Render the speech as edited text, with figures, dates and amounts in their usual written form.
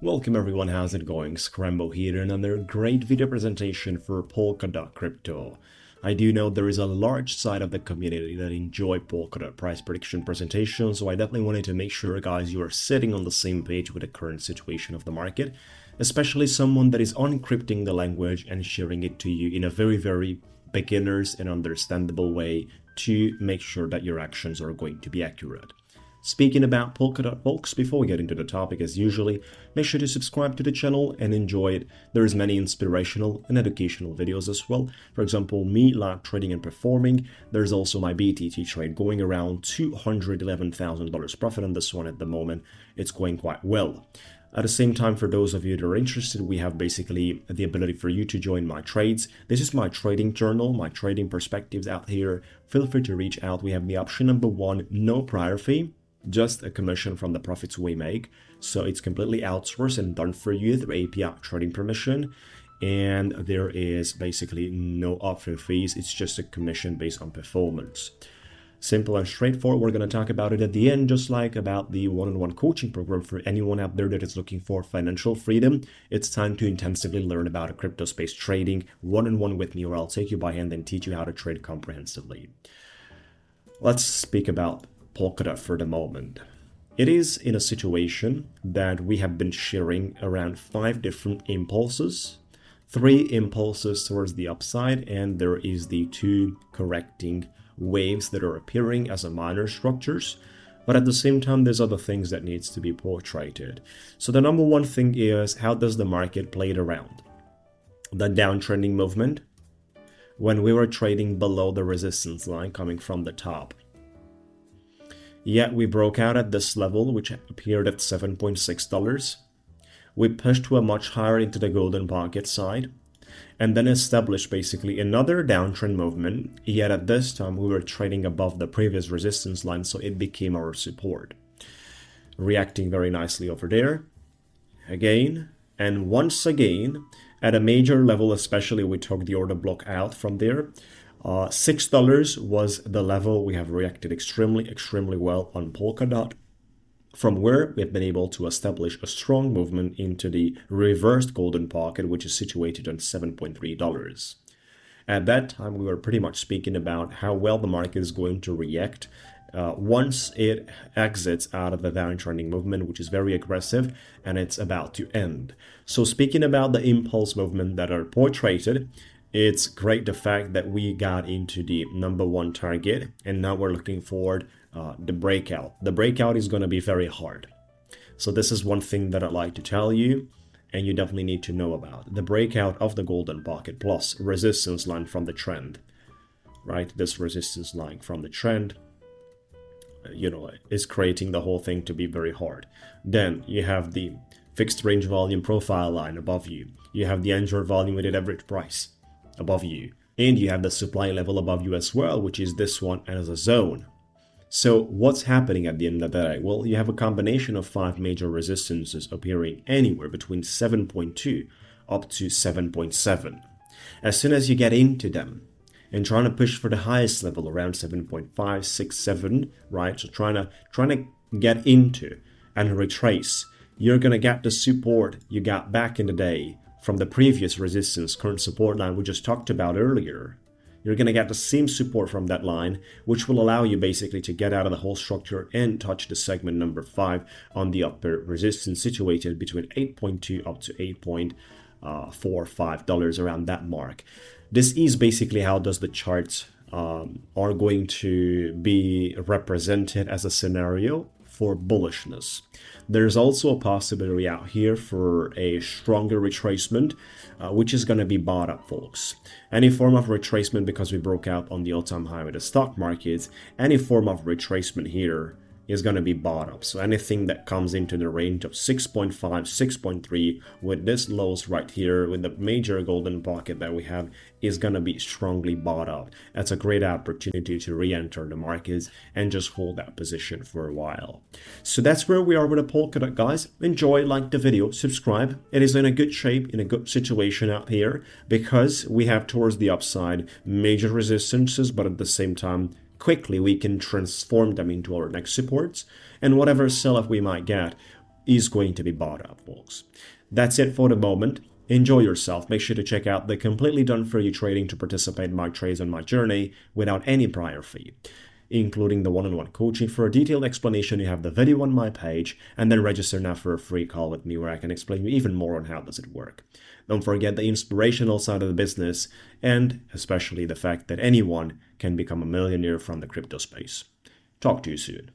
Welcome everyone, how's it going? Scrembo here, another great video presentation for Polkadot crypto. I do know there is a large side of the community that enjoy Polkadot price prediction presentations, so I definitely wanted to make sure, guys, you are sitting on the same page with the current situation of the market, especially someone that is unencrypting the language and sharing it to you in a very beginners and understandable way to make sure that your actions are going to be accurate. Speaking about Polkadot, folks, before we get into the topic as usually, make sure to subscribe to the channel and enjoy it. There's many inspirational and educational videos as well. For example, me live trading and performing. There's also my BTT trade going around $211,000 profit on this one at the moment. It's going quite well. At the same time, for those of you that are interested, we have basically the ability for you to join my trades. This is my trading journal, my trading perspectives out here. Feel free to reach out. We have the option number 1, no prior fee. Just a commission from the profits we make. So it's completely outsourced and done for you through API trading permission. And there is basically no upfront fees. It's just a commission based on performance. Simple and straightforward. We're going to talk about it at the end, just like about the one-on-one coaching program for anyone out there that is looking for financial freedom. It's time to intensively learn about a crypto space trading one-on-one with me, or I'll take you by hand and teach you how to trade comprehensively. Let's speak about Polkadot for the moment. It is in a situation that we have been sharing around 5 different impulses, 3 impulses towards the upside, and there is the 2 correcting waves that are appearing as a minor structures. But at the same time, there's other things that needs to be portrayed. So the number 1 thing is, how does the market play it around? The downtrending movement, when we were trading below the resistance line coming from the top. Yet we broke out at this level, which appeared at $7.6. We pushed to a much higher into the golden pocket side, and then established basically another downtrend movement. Yet at this time, we were trading above the previous resistance line, so it became our support. Reacting very nicely over there. Again, and once again, at a major level especially, we took the order block out from there. $6 was the level. We have reacted extremely well on Polkadot, from where we've been able to establish a strong movement into the reversed golden pocket, which is situated on $7.3. At that time, we were pretty much speaking about how well the market is going to react once it exits out of the downtrending movement, which is very aggressive, and it's about to end. So speaking about the impulse movement that are portrayed, it's great the fact that we got into the number 1 target, and now we're looking forward the breakout. The breakout is going to be very hard. So this is one thing that I'd like to tell you, and you definitely need to know about. The breakout of the golden pocket plus resistance line from the trend, right? This resistance line from the trend, is creating the whole thing to be very hard. Then you have the fixed range volume profile line above you. You have the annual volume weighted average price above you, and you have the supply level above you as well, which is this one as a zone. So what's happening at the end of the day? Well, you have a combination of 5 major resistances appearing anywhere between 7.2 up to 7.7. As soon as you get into them and trying to push for the highest level around 7.5, 6, 7, right? So trying to get into and retrace, you're gonna get the support you got back in the day from the previous resistance, current support line we just talked about earlier. You're going to get the same support from that line, which will allow you basically to get out of the whole structure and touch the segment number 5 on the upper resistance, situated between 8.2 up to $8.45 around that mark. This is basically how does the charts are going to be represented as a scenario for bullishness. There's also a possibility out here for a stronger retracement, which is going to be bought up, folks. Any form of retracement, because we broke out on the all-time high with the stock markets, any form of retracement here is going to be bought up. So anything that comes into the range of 6.5, 6.3 with this lows right here, with the major golden pocket that we have, is going to be strongly bought up. That's a great opportunity to re-enter the markets and just hold that position for a while. So that's where we are with the Polkadot, guys. Enjoy, like the video, subscribe. It is in a good shape, in a good situation out here, because we have towards the upside major resistances, but at the same time quickly we can transform them into our next supports, and whatever sell-off we might get, is going to be bought up, folks. That's it for the moment. Enjoy yourself. Make sure to check out the completely done for you trading to participate in my trades on my journey without any prior fee, including the one-on-one coaching. For a detailed explanation, you have the video on my page, and then register now for a free call with me where I can explain you even more on how does it work. Don't forget the inspirational side of the business, and especially the fact that anyone can become a millionaire from the crypto space. Talk to you soon.